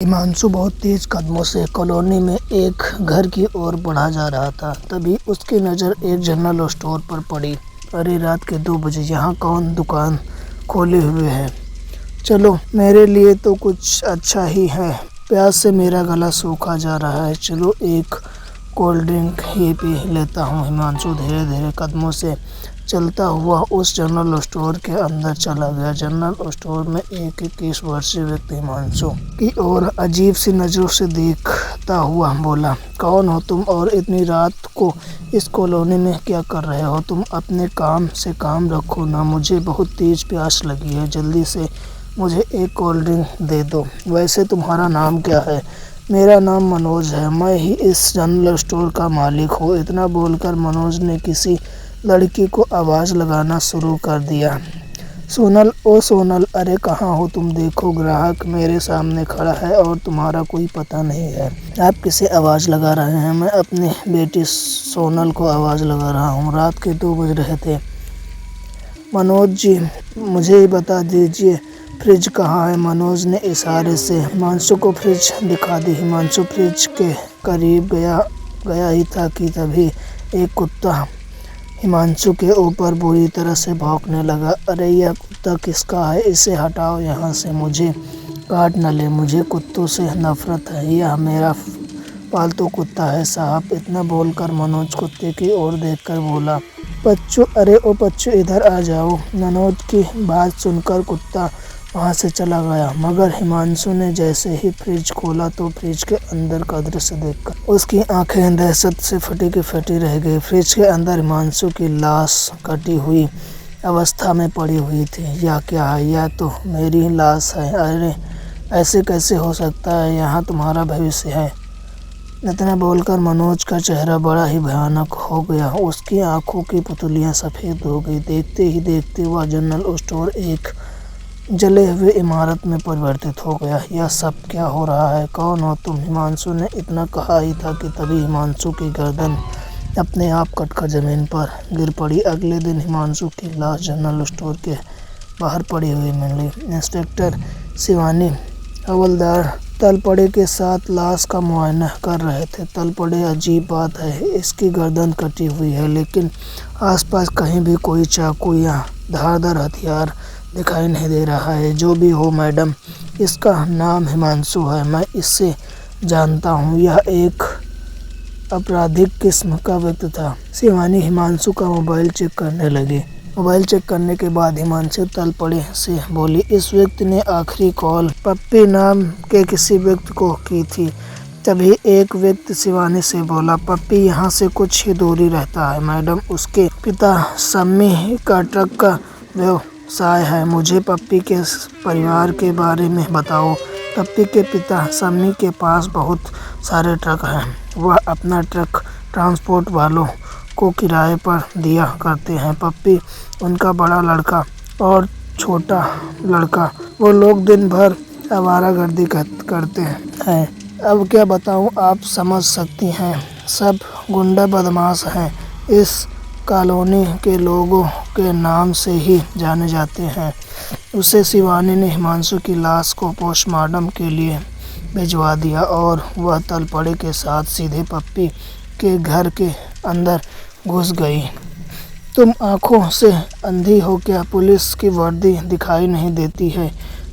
हिमांशु बहुत तेज कदमों से कॉलोनी में एक घर की ओर बढ़ा जा रहा था। तभी उसकी नज़र एक जनरल स्टोर पर पड़ी। अरे रात के 2 बजे यहाँ कौन दुकान खोले हुए है? चलो मेरे लिए तो कुछ अच्छा ही है। प्यास से मेरा गला सूखा जा रहा है। चलो एक कोल्ड ड्रिंक ही पी लेता हूँ। हिमांशु धीरे धीरे कदमों से चलता हुआ उस जनरल स्टोर के अंदर चला गया। जनरल स्टोर में एक 21 वर्षीय व्यक्ति हिमांशु की ओर अजीब सी नज़रों से देखता हुआ बोला, कौन हो तुम और इतनी रात को इस कॉलोनी में क्या कर रहे हो? तुम अपने काम से काम रखो ना। मुझे बहुत तेज प्यास लगी है। जल्दी से मुझे एक कोल्ड ड्रिंक दे दो। वैसे तुम्हारा नाम क्या है? मेरा नाम मनोज है। मैं ही इस जनरल स्टोर का मालिक हूँ। इतना बोलकर मनोज ने किसी लड़की को आवाज़ लगाना शुरू कर दिया। सोनल, ओ सोनल, अरे कहाँ हो तुम? देखो ग्राहक मेरे सामने खड़ा है और तुम्हारा कोई पता नहीं है। आप किसे आवाज़ लगा रहे हैं? मैं अपनी बेटी सोनल को आवाज़ लगा रहा हूँ। रात के 2 बज रहे थे। मनोज जी, मुझे बता दीजिए फ्रिज कहाँ है? मनोज ने इशारे से हिमांशु को फ्रिज दिखा दी। हिमांशु फ्रिज के करीब गया ही था कि तभी एक कुत्ता हिमांशु के ऊपर बुरी तरह से भौंकने लगा। अरे यह कुत्ता किसका है? इसे हटाओ यहाँ से, मुझे काट न ले। मुझे कुत्तों से नफरत है। यह मेरा पालतू कुत्ता है साहब। इतना बोलकर मनोज कुत्ते की ओर देखकर बोला, बच्चू, अरे ओ बच्चू, इधर आ जाओ। मनोज की बात सुनकर कुत्ता वहाँ से चला गया। मगर हिमांशु ने जैसे ही फ्रिज खोला तो फ्रिज के अंदर का दृश्य देखकर उसकी आंखें दहशत से फटी की फटी रह गई। फ्रिज के अंदर हिमांशु की लाश कटी हुई अवस्था में पड़ी हुई थी। यह क्या है? यह तो मेरी लाश है। अरे ऐसे कैसे हो सकता है? यहाँ तुम्हारा भविष्य है। इतना बोलकर मनोज का चेहरा बड़ा ही भयानक हो गया। उसकी आंखों की पुतलियाँ सफ़ेद हो गई। देखते ही देखते वह जनरल स्टोर एक जले हुए इमारत में परिवर्तित हो गया। यह सब क्या हो रहा है? कौन हो तुम? हिमांशु ने इतना कहा ही था कि तभी हिमांशु की गर्दन अपने आप कटकर जमीन पर गिर पड़ी। अगले दिन हिमांशु की लाश जनरल स्टोर के बाहर पड़ी हुई मिली। इंस्पेक्टर शिवानी हवलदार तलपड़े के साथ लाश का मुआयना कर रहे थे। तलपड़े, अजीब बात है, इसकी गर्दन कटी हुई है लेकिन आसपास कहीं भी कोई चाकू या धारदार हथियार दिखाई नहीं दे रहा है। जो भी हो मैडम, इसका नाम हिमांशु है। मैं इससे जानता हूँ। यह एक आपराधिक किस्म का व्यक्ति था। शिवानी हिमांशु का मोबाइल चेक करने लगी। मोबाइल चेक करने के बाद हिमांशु तलपड़े से बोली, इस व्यक्ति ने आखिरी कॉल पप्पी नाम के किसी व्यक्ति को की थी। तभी एक व्यक्ति शिवानी से बोला, पप्पी यहाँ से कुछ ही दूरी रहता है मैडम। उसके पिता सम्मी का ट्रक का व्यवसाय है। मुझे पप्पी के परिवार के बारे में बताओ। पप्पी के पिता सम्मी के पास बहुत सारे ट्रक हैं। वह अपना ट्रक ट्रांसपोर्ट वालों को किराए पर दिया करते हैं। पप्पी, उनका बड़ा लड़का और छोटा लड़का, वो लोग दिन भर आवारागर्दी करते हैं। अब क्या बताऊं, आप समझ सकती हैं, सब गुंडा बदमाश हैं। इस कॉलोनी के लोगों के नाम से ही जाने जाते हैं। उसे शिवानी ने हिमांशु की लाश को पोस्टमार्टम के लिए भिजवा दिया और वह तलपड़े के साथ सीधे पप्पी के घर के अंदर घुस गई। तुम आंखों से अंधी हो क्या? पुलिस की वर्दी दिखाई नहीं देती है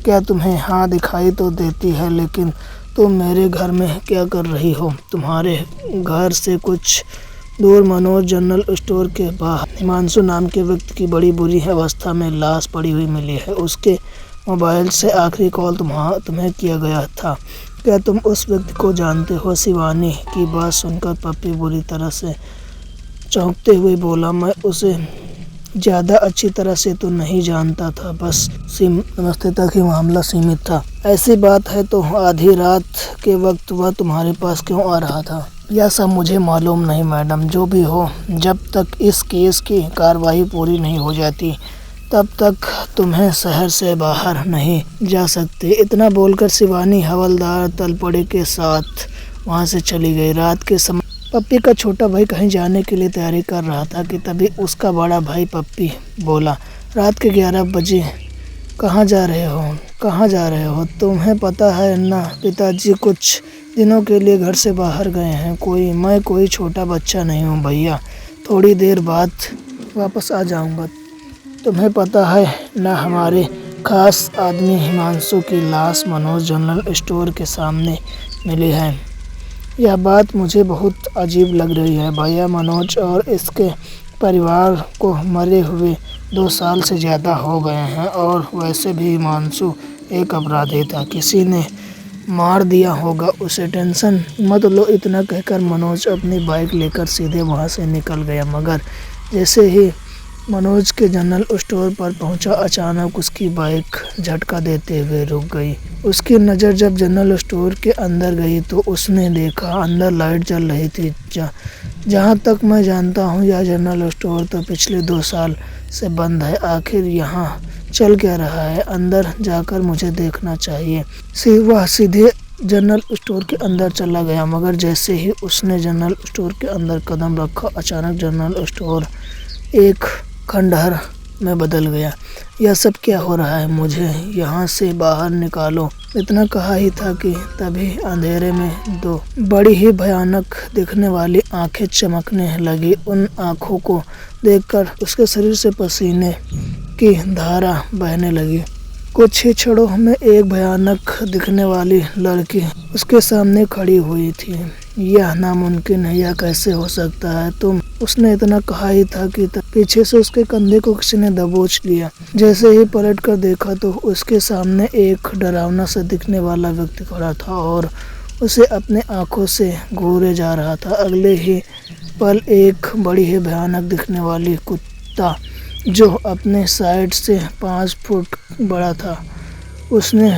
क्या तुम्हें? हाँ दिखाई तो देती है, लेकिन तुम मेरे घर में क्या कर रही हो? तुम्हारे घर से कुछ दूर मनोज जनरल स्टोर के बाहर हिमांशु नाम के व्यक्ति की बड़ी बुरी अवस्था में लाश पड़ी हुई मिली है। उसके मोबाइल से आखिरी कॉल तुम्हें किया गया था। क्या तुम उस व्यक्ति को जानते हो? शिवानी की बात सुनकर पप्पी बुरी तरह से चौंकते हुए बोला, मैं उसे ज़्यादा अच्छी तरह से तो नहीं जानता था, बस नमस्ते तक ही मामला सीमित था। ऐसी बात है तो आधी रात के वक्त वह तुम्हारे पास क्यों आ रहा था? यह सब मुझे मालूम नहीं मैडम। जो भी हो, जब तक इस केस की कार्रवाई पूरी नहीं हो जाती तब तक तुम्हें शहर से बाहर नहीं जा सकते। इतना बोलकर शिवानी हवलदार तलपड़े के साथ वहाँ से चली गई। रात के समय पप्पी का छोटा भाई कहीं जाने के लिए तैयारी कर रहा था कि तभी उसका बड़ा भाई पप्पी बोला, रात के 11 बजे कहाँ जा रहे हो? कहाँ जा रहे हो? तुम्हें पता है ना, पिताजी कुछ दिनों के लिए घर से बाहर गए हैं। मैं कोई छोटा बच्चा नहीं हूँ भैया, थोड़ी देर बाद वापस आ जाऊँगा। तुम्हें पता है ना, हमारे खास आदमी हिमांशु की लाश मनोज जनरल स्टोर के सामने मिली है। यह बात मुझे बहुत अजीब लग रही है भैया। मनोज और इसके परिवार को मरे हुए 2 साल से ज़्यादा हो गए हैं, और वैसे भी हिमांशु एक अपराधी था, किसी ने मार दिया होगा उसे। टेंशन मत लो, इतना कहकर मनोज अपनी बाइक लेकर सीधे वहाँ से निकल गया। मगर जैसे ही मनोज के जनरल स्टोर पर पहुंचा, अचानक उसकी बाइक झटका देते हुए रुक गई। उसकी नज़र जब जनरल स्टोर के अंदर गई तो उसने देखा अंदर लाइट जल रही थी। जहाँ तक मैं जानता हूँ, यह जनरल स्टोर तो पिछले 2 साल से बंद है। आखिर यहाँ चल क्या रहा है? अंदर जाकर मुझे देखना चाहिए। वह सीधे जनरल स्टोर के अंदर चला गया, मगर जैसे ही उसने जनरल स्टोर के अंदर कदम रखा, अचानक जनरल स्टोर एक खंडहर में बदल गया। यह सब क्या हो रहा है? मुझे यहाँ से बाहर निकालो। इतना कहा ही था कि तभी अंधेरे में 2 बड़ी ही भयानक दिखने वाली आंखें चमकने लगी। उन आंखों को देखकर उसके शरीर से पसीने की धारा बहने लगी। कुछ ही क्षणों में एक भयानक दिखने वाली लड़की उसके सामने खड़ी हुई थी। यह नामुमकिन है, यह कैसे हो सकता है तुम? उसने इतना कहा ही था कि पीछे से उसके कंधे को किसी ने दबोच लिया। जैसे ही पलट कर देखा तो उसके सामने एक डरावना सा दिखने वाला व्यक्ति खड़ा था और उसे अपने आंखों से घूरे जा रहा था। अगले ही पल एक बड़ी ही भयानक दिखने वाली कुत्ता, जो अपने साइड से 5 फुट बड़ा था, उसने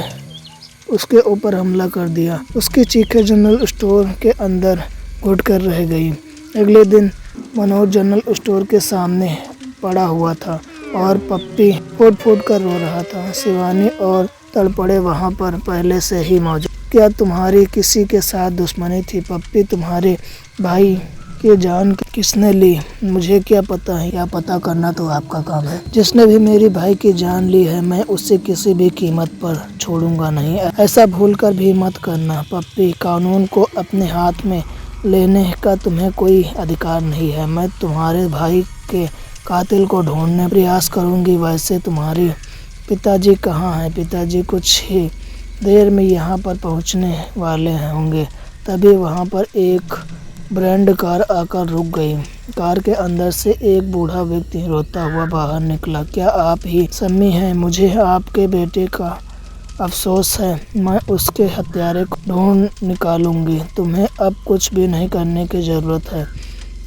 उसके ऊपर हमला कर दिया। उसकी चीखें जनरल स्टोर के अंदर घुट कर रह गई। अगले दिन मनोज जनरल स्टोर के सामने पड़ा हुआ था और पप्पी फूट फूट कर रो रहा था। शिवानी और तड़पड़े वहाँ पर पहले से ही मौजूद। क्या तुम्हारी किसी के साथ दुश्मनी थी पप्पी? तुम्हारे भाई की जान किसने ली? मुझे क्या पता है, यह पता करना तो आपका काम है। जिसने भी मेरी भाई की जान ली है, मैं उसे किसी भी कीमत पर छोड़ूंगा नहीं। ऐसा भूलकर भी मत करना पप्पी। कानून को अपने हाथ में लेने का तुम्हें कोई अधिकार नहीं है। मैं तुम्हारे भाई के कातिल को ढूंढने प्रयास करूंगी। वैसे तुम्हारे पिताजी कहाँ हैं? पिताजी कुछ ही देर में यहाँ पर पहुँचने वाले होंगे। तभी वहाँ पर एक ब्रांड कार आकर रुक गई। कार के अंदर से एक बूढ़ा व्यक्ति रोता हुआ बाहर निकला। क्या आप ही सम्मी हैं? मुझे आपके बेटे का अफसोस है। मैं उसके हत्यारे को ढूंढ निकालूंगी। तुम्हें अब कुछ भी नहीं करने की ज़रूरत है।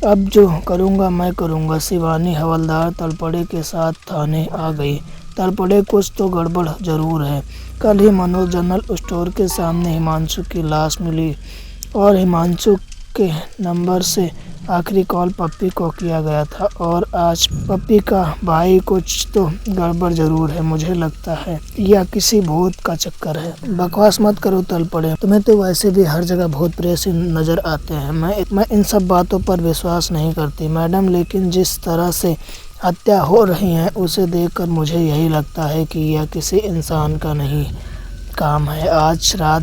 अब जो करूंगा मैं करूंगा। शिवानी हवलदार तलपड़े के साथ थाने आ गई। तलपड़े, कुछ तो गड़बड़ ज़रूर है। कल ही मनोज जनरल स्टोर के सामने हिमांशु की लाश मिली और हिमांशु के नंबर से आखिरी कॉल पप्पी को किया गया था, और आज पप्पी का भाई। कुछ तो गड़बड़ ज़रूर है। मुझे लगता है यह किसी भूत का चक्कर है। बकवास मत करो तलपड़े, तुम्हें तो वैसे भी हर जगह भूत प्रेत नज़र आते हैं। मैं इन सब बातों पर विश्वास नहीं करती मैडम, लेकिन जिस तरह से हत्या हो रही है उसे देखकर मुझे यही लगता है कि यह किसी इंसान का नहीं काम है। आज रात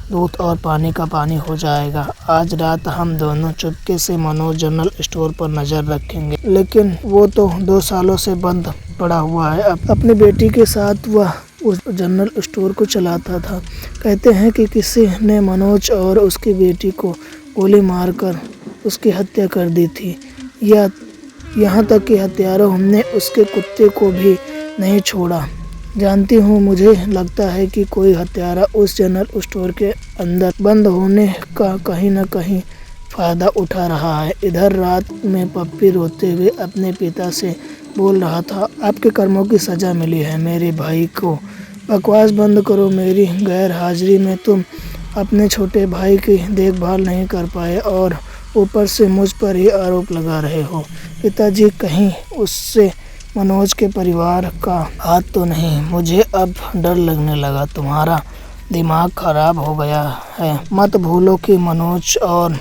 दूध और पानी का पानी हो जाएगा। आज रात हम दोनों चुपके से मनोज जनरल स्टोर पर नज़र रखेंगे। लेकिन वो तो 2 सालों से बंद पड़ा हुआ है। अपनी बेटी के साथ वह उस जनरल स्टोर को चलाता था। कहते हैं कि किसी ने मनोज और उसकी बेटी को गोली मारकर उसकी हत्या कर दी थी। यहाँ तक कि हत्यारों ने उसके कुत्ते को भी नहीं छोड़ा। जानती हूँ, मुझे लगता है कि कोई हत्यारा उस जनरल स्टोर के अंदर बंद होने का कहीं न कहीं फ़ायदा उठा रहा है। इधर रात में पप्पी रोते हुए अपने पिता से बोल रहा था, आपके कर्मों की सज़ा मिली है मेरे भाई को। बकवास बंद करो। मेरी गैर हाजिरी में तुम अपने छोटे भाई की देखभाल नहीं कर पाए और ऊपर से मुझ पर ही आरोप लगा रहे हो। पिताजी, कहीं उससे मनोज के परिवार का हाथ तो नहीं? मुझे अब डर लगने लगा। तुम्हारा दिमाग खराब हो गया है। मत भूलो कि मनोज और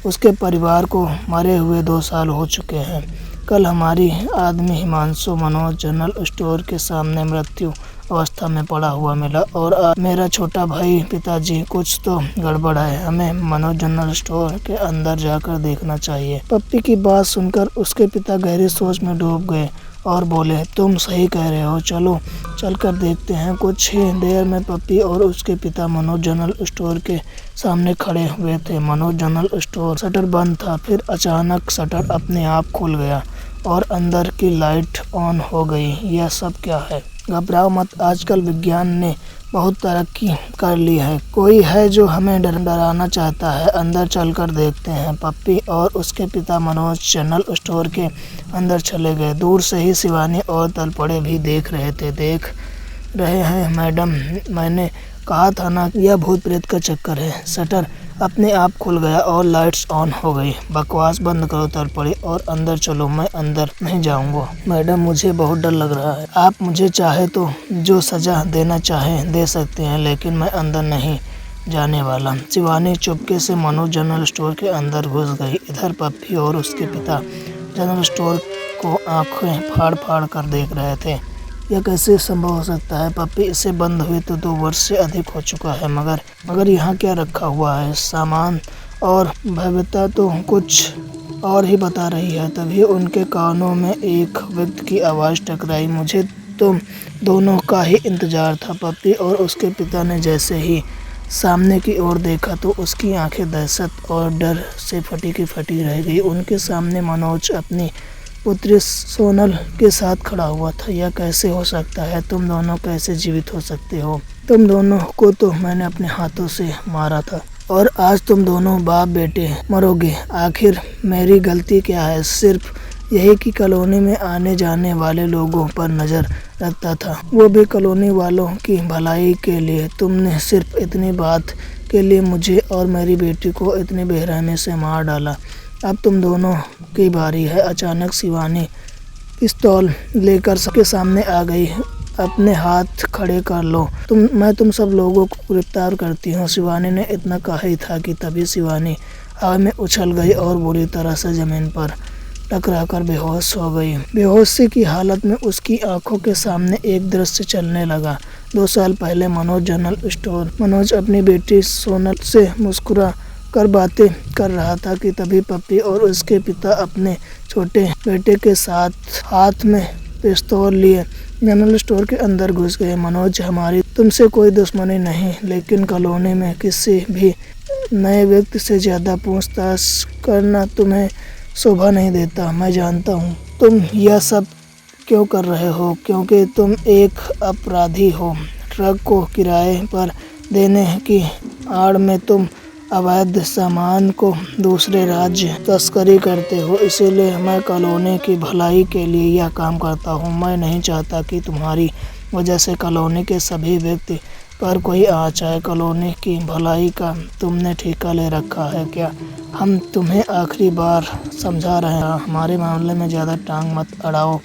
उसके परिवार को मरे हुए 2 साल हो चुके हैं। कल हमारी आदमी हिमांशु मनोज जनरल स्टोर के सामने मृत्यु अवस्था में पड़ा हुआ मिला और मेरा छोटा भाई पिताजी कुछ तो गड़बड़ है, हमें मनोज जनरल स्टोर के अंदर जाकर देखना चाहिए। पप्पी की बात सुनकर उसके पिता गहरी सोच में डूब गए और बोले, तुम सही कह रहे हो, चलो चलकर देखते हैं। कुछ ही देर में पप्पी और उसके पिता मनोज जनरल स्टोर के सामने खड़े हुए थे। मनोज जनरल स्टोर शटर बंद था, फिर अचानक शटर अपने आप खुल गया और अंदर की लाइट ऑन हो गई। यह सब क्या है? घबराओ मत, आजकल विज्ञान ने बहुत तरक्की कर ली है। कोई है जो हमें डराना चाहता है, अंदर चलकर देखते हैं। पप्पी और उसके पिता मनोज जनरल स्टोर के अंदर चले गए। दूर से ही शिवानी और तलपड़े भी देख रहे थे। देख रहे हैं मैडम, मैंने कहा था ना, यह भूत प्रेत का चक्कर है। शटर अपने आप खुल गया और लाइट्स ऑन हो गई। बकवास बंद करो तलपड़ी और अंदर चलो। मैं अंदर नहीं जाऊंगा मैडम, मुझे बहुत डर लग रहा है। आप मुझे चाहे तो जो सजा देना चाहे दे सकते हैं, लेकिन मैं अंदर नहीं जाने वाला। शिवानी चुपके से मनोज जनरल स्टोर के अंदर घुस गई। इधर पप्पी और उसके पिता जनरल स्टोर को आंखें फाड़ फाड़ कर देख रहे थे। यह कैसे संभव हो सकता है? पप्पी इसे बंद हुए तो 2 वर्ष से अधिक हो चुका है, मगर यहाँ क्या रखा हुआ है? सामान और भव्यता तो कुछ और ही बता रही है। तभी उनके कानों में एक व्यक्ति की आवाज़ टकराई, मुझे तुम दोनों का ही इंतजार था। पप्पी और उसके पिता ने जैसे ही सामने की ओर देखा तो उसकी आंखें दहशत और डर से फटी की फटी रह गई। उनके सामने मनोज अपनी पुत्री सोनल के साथ खड़ा हुआ था। यह कैसे हो सकता है? तुम दोनों कैसे जीवित हो सकते हो? तुम दोनों को तो मैंने अपने हाथों से मारा था और आज तुम दोनों बाप बेटे मरोगे। आखिर मेरी गलती क्या है? सिर्फ यही कि कॉलोनी में आने जाने वाले लोगों पर नज़र रखता था, वो भी कॉलोनी वालों की भलाई के लिए। तुमने सिर्फ इतनी बात के लिए मुझे और मेरी बेटी को इतनी बेरहमी से मार डाला। अब तुम दोनों की बारी है। अचानक शिवानी पिस्तौल लेकर सबके सामने आ गई। अपने हाथ खड़े कर लो, मैं तुम सब लोगों को गिरफ्तार करती हूँ। शिवानी ने इतना कहा ही था कि तभी शिवानी हवा में उछल गई और बुरी तरह से जमीन पर टकराकर बेहोश हो गई। बेहोशी की हालत में उसकी आंखों के सामने एक दृश्य चलने लगा। 2 साल पहले मनोज जनरल स्टोर। मनोज अपनी बेटी सोनल से मुस्कुरा कर बातें कर रहा था कि तभी पप्पी और उसके पिता अपने छोटे बेटे के साथ हाथ में पिस्तौल लिए जनरल स्टोर के अंदर घुस गए। मनोज, हमारी तुमसे कोई दुश्मनी नहीं, लेकिन कॉलोनी में किसी भी नए व्यक्ति से ज़्यादा पूछताछ करना तुम्हें शोभा नहीं देता। मैं जानता हूँ तुम यह सब क्यों कर रहे हो, क्योंकि तुम एक अपराधी हो। ट्रक को किराए पर देने की आड़ में तुम अवैध सामान को दूसरे राज्य तस्करी करते हो। इसीलिए मैं कॉलोनी की भलाई के लिए यह काम करता हूँ। मैं नहीं चाहता कि तुम्हारी वजह से कॉलोनी के सभी व्यक्ति पर कोई आ जाए। कॉलोनी की भलाई का तुमने ठेका ले रखा है क्या? हम तुम्हें आखिरी बार समझा रहे हैं, हमारे मामले में ज़्यादा टांग मत अड़ाओ।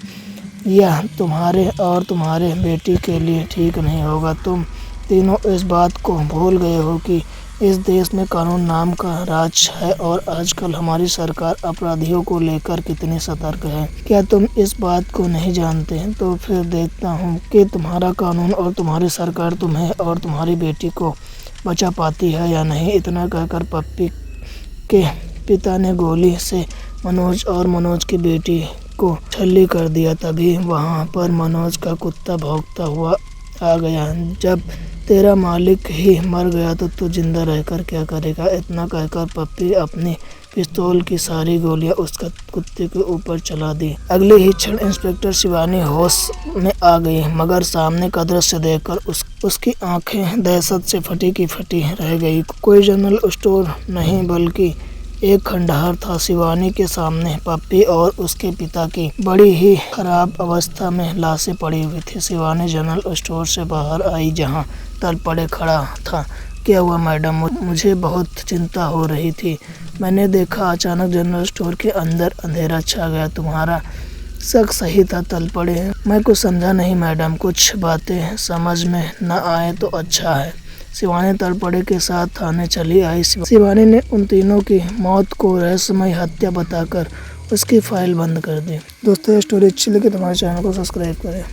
यह तुम्हारे और तुम्हारे बेटी के लिए ठीक नहीं होगा। तुम तीनों इस बात को भूल गए हो कि इस देश में कानून नाम का राज है और आजकल हमारी सरकार अपराधियों को लेकर कितनी सतर्क है। क्या तुम इस बात को नहीं जानते? तो फिर देखता हूँ कि तुम्हारा कानून और तुम्हारी सरकार तुम्हें और तुम्हारी बेटी को बचा पाती है या नहीं। इतना कहकर पप्पी के पिता ने गोली से मनोज और मनोज की बेटी को छल्ली कर दिया। तभी वहाँ पर मनोज का कुत्ता भौंकता हुआ आ गया। जब तेरा मालिक ही मर गया तो तू जिंदा रहकर क्या करेगा? इतना कहकर पप्पी अपनी पिस्तौल की सारी गोलियां उस कुत्ते के ऊपर चला दी। अगले ही क्षण इंस्पेक्टर शिवानी होश में आ गई, मगर सामने का दृश्य देखकर उसकी आंखें दहशत से फटी की फटी रह गई। कोई जनरल स्टोर नहीं बल्कि एक खंडहर था। शिवानी के सामने पप्पी और उसके पिता की बड़ी ही खराब अवस्था में लाशें पड़ी हुई थी। शिवानी जनरल स्टोर से बाहर आई जहां तलपड़े खड़ा था। क्या हुआ मैडम? मुझे बहुत चिंता हो रही थी। मैंने देखा अचानक जनरल स्टोर के अंदर अंधेरा छा गया। तुम्हारा शक सही था तलपड़े। मैं कुछ समझा नहीं मैडम। कुछ बातें समझ में न आए तो अच्छा है। शिवानी तलपड़े के साथ थाने चली आई। शिवानी ने उन तीनों की मौत को रहस्यमय हत्या बताकर उसकी फाइल बंद कर दी। दोस्तों, ये स्टोरी अच्छी लगी तो हमारे चैनल को सब्सक्राइब करें।